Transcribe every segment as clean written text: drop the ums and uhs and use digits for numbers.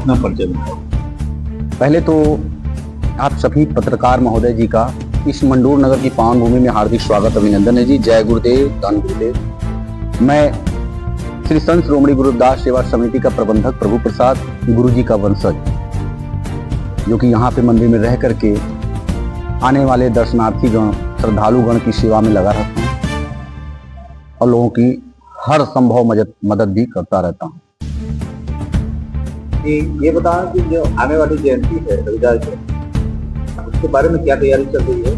अपना परिचय बताओ। पहले तो आप सभी पत्रकार महोदय जी का इस मंडूर नगर की पावन भूमि में हार्दिक स्वागत अभिनंदन है जी। जय गुरुदेव, धन गुरुदेव। मैं श्री संत श्रोमणी गुरु रविदास सेवा समिति का प्रबंधक प्रभु प्रसाद गुरु जी का वंशज, जो कि यहाँ पे मंदिर में रह करके आने वाले दर्शनार्थी गण, श्रद्धालु गण की सेवा में लगा रहता हूँ और लोगों की हर संभव मदद भी करता रहता हूँ। ये बताओ कि जो आने वाली जयंती है रविदास जयंती, उसके बारे में क्या तैयारी चल रही है?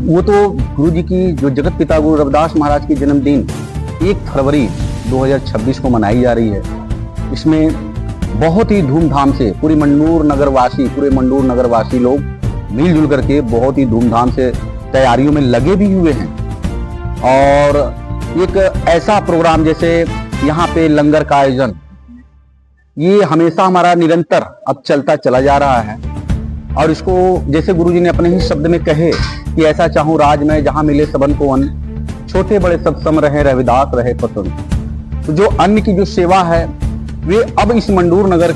वो तो गुरु जी की जो जगत पिता गुरु रविदास महाराज की जन्मदिन 1 फरवरी 2026 को मनाई जा रही है। इसमें बहुत ही धूमधाम से पूरे मंडूर नगरवासी लोग मिलजुल करके बहुत ही धूमधाम से तैयारियों में लगे भी हुए हैं। और एक ऐसा प्रोग्राम जैसे यहाँ पे लंगर का आयोजन, ये हमेशा हमारा निरंतर अब चलता चला जा रहा है। और इसको जैसे गुरुजी ने अपने ही शब्द में कहे कि ऐसा चाहूं राज में जहां मिले सबन को अन्न, छोटे बड़े सब सम रहे रविदास रहे पसंद। तो जो अन्न की जो सेवा है वे अब इस मंडूर नगर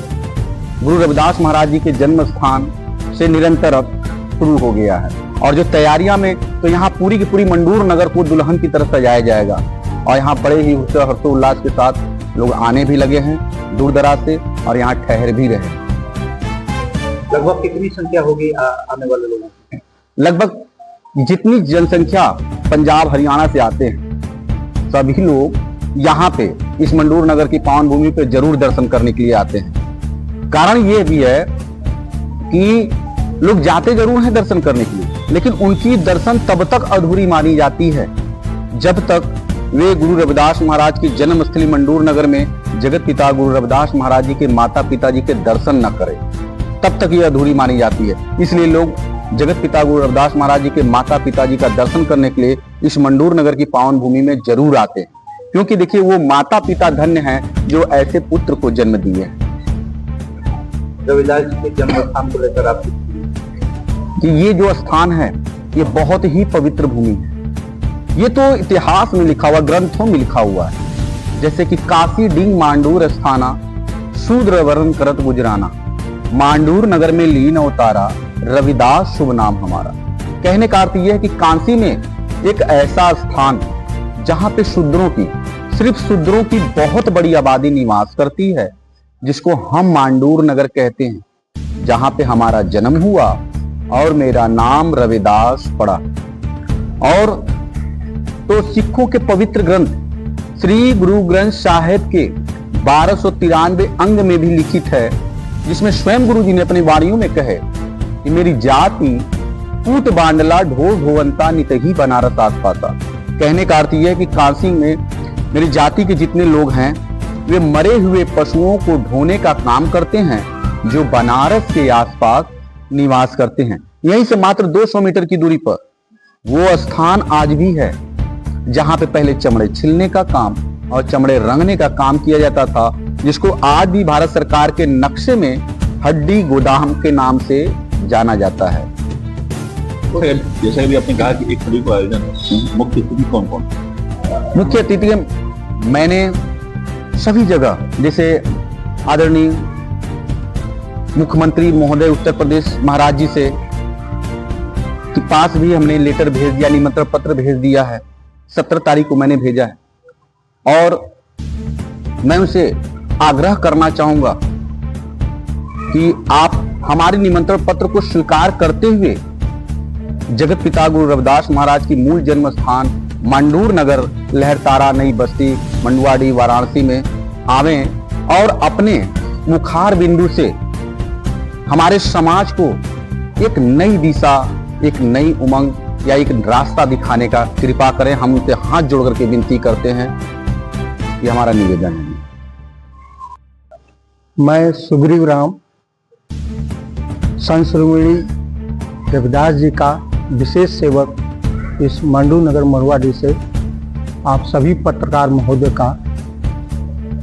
गुरु रविदास महाराज जी के जन्म स्थान से निरंतर अब शुरू हो गया है। और जो तैयारियां में, तो यहाँ पूरी की पूरी मंडूर नगर को दुल्हन की तरह सजाया जाएगा और यहाँ बड़े ही हर्षोल्लास के साथ लोग आने भी लगे हैं दूर दराज से और यहाँ ठहर भी रहे। लगभग कितनी संख्या होगी आने वाले लोगों की? लगभग जितनी जनसंख्या पंजाब हरियाणा से आते हैं सभी लोग यहाँ पे इस मंडूर नगर की पावन भूमि पे जरूर दर्शन करने के लिए आते हैं। कारण ये भी है कि लोग जाते जरूर हैं दर्शन करने के लिए, लेकिन उनकी दर्शन तब तक अधूरी मानी जाती है जब तक वे गुरु रविदास महाराज की जन्मस्थली मंडूर नगर में जगत पिता गुरु रविदास महाराज जी के माता पिता जी के दर्शन न करें, तब तक ये अधूरी मानी जाती है। इसलिए लोग जगत पिता गुरु रविदास महाराज जी के माता पिता जी का दर्शन करने के लिए इस मंडूर नगर की पावन भूमि में जरूर आते हैं, क्योंकि देखिए वो माता पिता धन्य हैं जो ऐसे पुत्र को जन्म दिए हैं। रविदास जी के जन्म स्थान को लेकर आप कि ये जो स्थान है ये बहुत ही पवित्र भूमि है। ये तो इतिहास में लिखा हुआ, ग्रंथों में लिखा हुआ है, जैसे कि काशी डिंग मांडूर स्थाना शूद्र वर्ण करत गुजराना, मांडूर नगर में लीन अवतारा रविदास शुभ नाम हमारा। कहने का अर्थ यह है कि काशी में एक ऐसा स्थान जहां पे शूद्रों की, सिर्फ शूद्रों की बहुत बड़ी आबादी निवास करती है, जिसको हम मांडूर नगर कहते हैं, जहां पे हमारा जन्म हुआ और मेरा नाम रविदास पड़ा। और तो सिखों के पवित्र ग्रंथ श्री गुरु ग्रंथ साहिब के 1293 अंग में भी लिखित है, जिसमें स्वयं गुरु जी ने अपनी वाणियों में कहे कि मेरी जाति पूत बांडला ढोर ढोवंता नितही बनारस आस पाता। कहने का अर्थ यह है कि काशी में मेरी जाति के जितने लोग हैं वे मरे हुए पशुओं को ढोने का काम करते हैं, जो बनारस के आसपास निवास करते हैं। यहीं से मात्र 200 मीटर की दूरी पर वो स्थान आज भी है जहां पे पहले चमड़े छिलने का काम और चमड़े रंगने का काम किया जाता था, जिसको आज भी भारत सरकार के नक्शे में हड्डी गोदाम के नाम से जाना जाता है। तो जैसा भी आपने कहा कि 1 फरवरी को आयोजन है, मुख्य अतिथि कौन कौन? मुख्य अतिथि मैंने सभी जगह, जैसे आदरणीय मुख्यमंत्री महोदय उत्तर प्रदेश महाराज जी से के पास भी हमने लेटर भेज दिया, निमंत्रण पत्र भेज दिया है। 17 तारीख को मैंने भेजा है और मैं उनसे आग्रह करना चाहूंगा कि आप हमारे निमंत्रण पत्र को स्वीकार करते हुए जगत पिता गुरु रविदास महाराज की मूल जन्म स्थान मंडूर नगर लहरतारा नई बस्ती मंडुआडी वाराणसी में आवें और अपने मुखार बिंदु से हमारे समाज को एक नई दिशा, एक नई उमंग या एक रास्ता दिखाने का कृपा करें। हम उनसे हाथ जोड़ करके विनती करते हैं, ये हमारा निवेदन है। मैं सुग्रीव राम संत श्रोमणी रविदास जी का विशेष सेवक इस मंडूर नगर मरुआडी से आप सभी पत्रकार महोदय का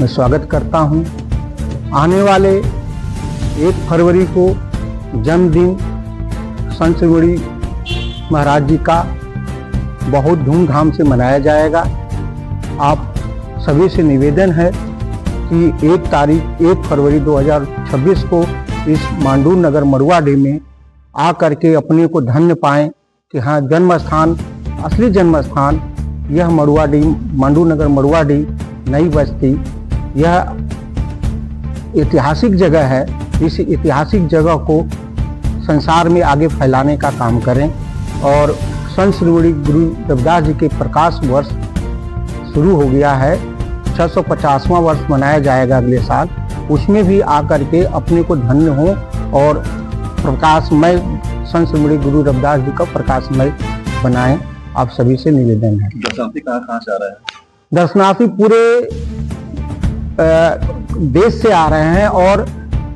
मैं स्वागत करता हूं। आने वाले 1 फरवरी को जन्मदिन संत श्रोमणी महाराज जी का बहुत धूमधाम से मनाया जाएगा। आप सभी से निवेदन है कि 1 फरवरी 2026 को इस मांडू नगर मरुआडीह में आकर के अपने को धन्य पाएं कि हाँ, जन्म स्थान, असली जन्म स्थान यह मरुआडीह, मांडू नगर मरुआडीह नई बस्ती, यह ऐतिहासिक जगह है। इस ऐतिहासिक जगह को संसार में आगे फैलाने का काम करें और संत शिरोमणि गुरु रविदास जी के प्रकाश वर्ष शुरू हो गया है, 650वां वर्ष मनाया जाएगा अगले साल। उसमें भी आकर के अपने को धन्य हो और प्रकाशमय, संत शिरोमणि गुरु रविदास जी का प्रकाशमय बनाएं। आप सभी से निवेदन है। दर्शनार्थी कहाँ से आ रहे हैं? दर्शनार्थी पूरे देश से आ रहे हैं और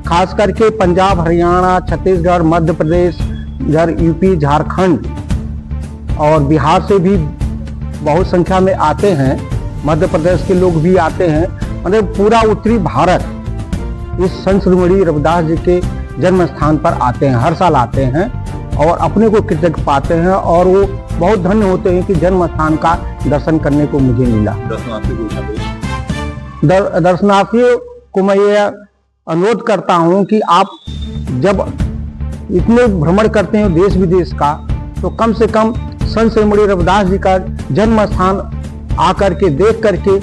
खास करके पंजाब, हरियाणा, छत्तीसगढ़, मध्य प्रदेश, इधर यूपी, झारखंड और बिहार से भी बहुत संख्या में आते हैं। मध्य प्रदेश के लोग भी आते हैं। मतलब पूरा उत्तरी भारत इस संत शिरोमणि रविदास जी के जन्म स्थान पर आते हैं, हर साल आते हैं और अपने को कृतज्ञ पाते हैं और वो बहुत धन्य होते हैं कि जन्म स्थान का दर्शन करने को मुझे मिला। दर्शनार्थियों को मैं ये अनुरोध करता हूं कि आप जब इतने भ्रमण करते हैं देश विदेश का, तो कम से कम संत शिरोमणि रविदास जी का जन्म स्थान आकर के देख करके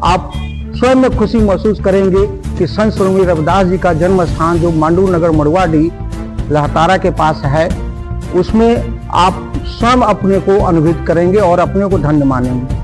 आप स्वयं में खुशी महसूस करेंगे कि संत शिरोमणि रविदास जी का जन्म स्थान जो मांडू नगर मरुआडीह लहतारा के पास है, उसमें आप स्वयं अपने को अनुभूत करेंगे और अपने को धन्य मानेंगे।